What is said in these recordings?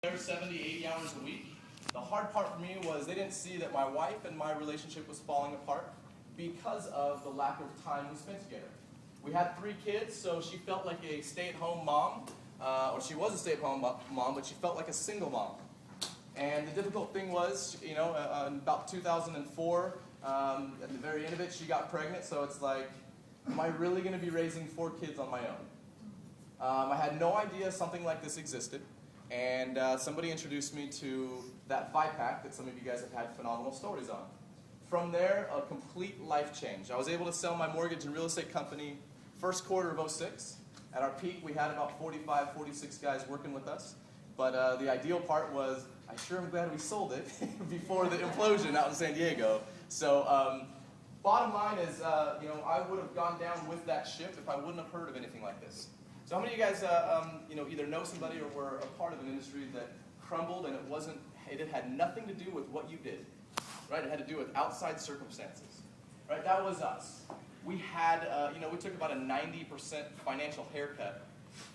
there 70, 80 hours a week. The hard part for me was they didn't see that my wife and my relationship was falling apart because of the lack of time we spent together. We had 3 kids, so she felt like a stay-at-home mom, or she was a stay-at-home mom, but she felt like a single mom. And the difficult thing was, in about 2004, at the very end of it, she got pregnant, so it's like, am I really going to be raising 4 kids on my own? I had no idea something like this existed, and somebody introduced me to that 5-pack that some of you guys have had phenomenal stories on. From there, a complete life change. I was able to sell my mortgage and real estate company first quarter of 06. At our peak, we had about 45, 46 guys working with us. But the ideal part was, I sure am glad we sold it before the implosion out in San Diego. So bottom line is, I would have gone down with that ship if I wouldn't have heard of anything like this. So how many of you guys, either know somebody or were a part of an industry that crumbled and it had nothing to do with what you did, right? It had to do with outside circumstances, right? That was us. We had, we took about a 90% financial haircut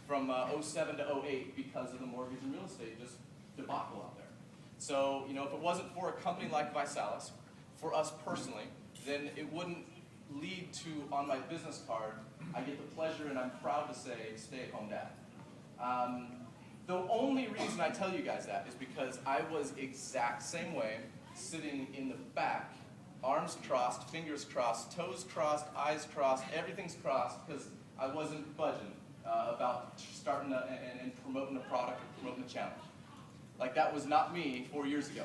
from 07 to 08 because of the mortgage and real estate just debacle out there. So, if it wasn't for a company like Visalis, for us personally, then it wouldn't lead to, on my business card, I get the pleasure and I'm proud to say, stay-at-home dad. The only reason I tell you guys that is because I was exact same way, sitting in the back, arms crossed, fingers crossed, toes crossed, eyes crossed, everything's crossed, because I wasn't budging about starting and promoting a product or promoting a challenge. Like, that was not me 4 years ago.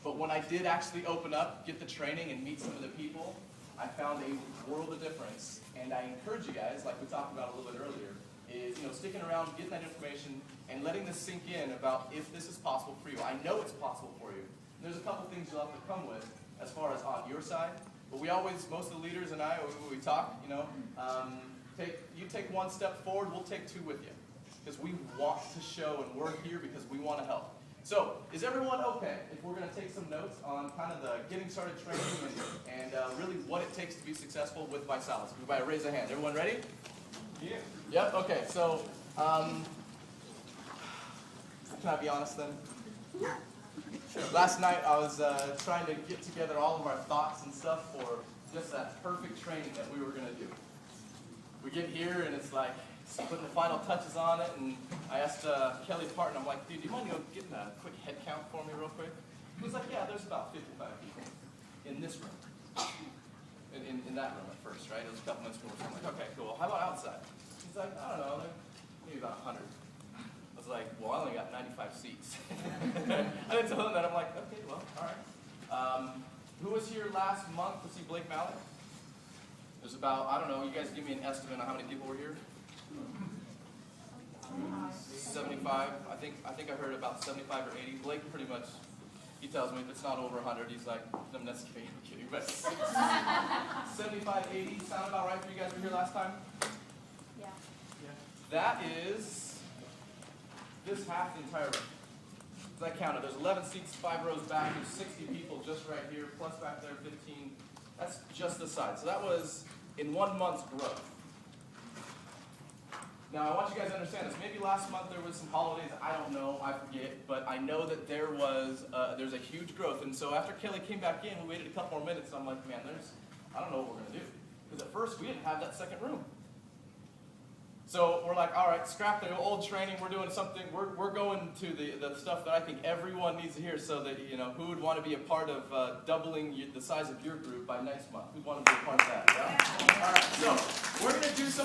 But when I did actually open up, get the training, and meet some of the people, I found a world of difference. And I encourage you guys, like we talked about a little bit earlier, is sticking around, getting that information, and letting this sink in about if this is possible for you. I know it's possible for you. There's a couple things you'll have to come with as far as on your side. But we always, most of the leaders and I, when we talk, you take 1 step forward, we'll take 2 with you. Because we want to show, and we're here because we want to help. So, is everyone okay if we're going to take some notes on kind of the getting started training and really what it takes to be successful with Visalis? Everybody raise a hand. Everyone ready? Yeah. Yep, okay. So, can I be honest then? Sure. Last night I was trying to get together all of our thoughts and stuff for just that perfect training that we were going to do. We get here and it's like, putting the final touches on it, and I asked Kelly's partner, I'm like, dude, do you mind getting a quick head count for me real quick? He was like, yeah, there's about 55 people in this room. In that room at first, right? It was a couple minutes before. I'm like, okay, cool. How about outside? He's like, I don't know, maybe about 100. I was like, well, I only got 95 seats. I didn't tell him that. I'm like, okay, well, all right. Who was here last month to see Blake Mallett? There's about, I don't know, you guys give me an estimate on how many people were here? 75. I think I heard about 75 or 80. Blake pretty much, he tells me if it's not over 100, he's like, I'm not kidding, but 75, 80 sound about right for you guys who were here last time? Yeah. That is this half the entire room. As I counted, there's 11 seats, 5 rows back, there's 60 people just right here, plus back there 15. That's just the side. So that was in 1 month's growth. Now, I want you guys to understand this. Maybe last month there was some holidays, I don't know, I forget, but I know that there's a huge growth. And so after Kelly came back in, we waited a couple more minutes, and I'm like, man, I don't know what we're going to do. Because at first, we didn't have that second room. So we're like, all right, scrap the old training, we're doing something, we're going to the stuff that I think everyone needs to hear, so that, who would want to be a part of doubling the size of your group by next month? Who'd want to be a part of that? Yeah? All right, so we're going to do some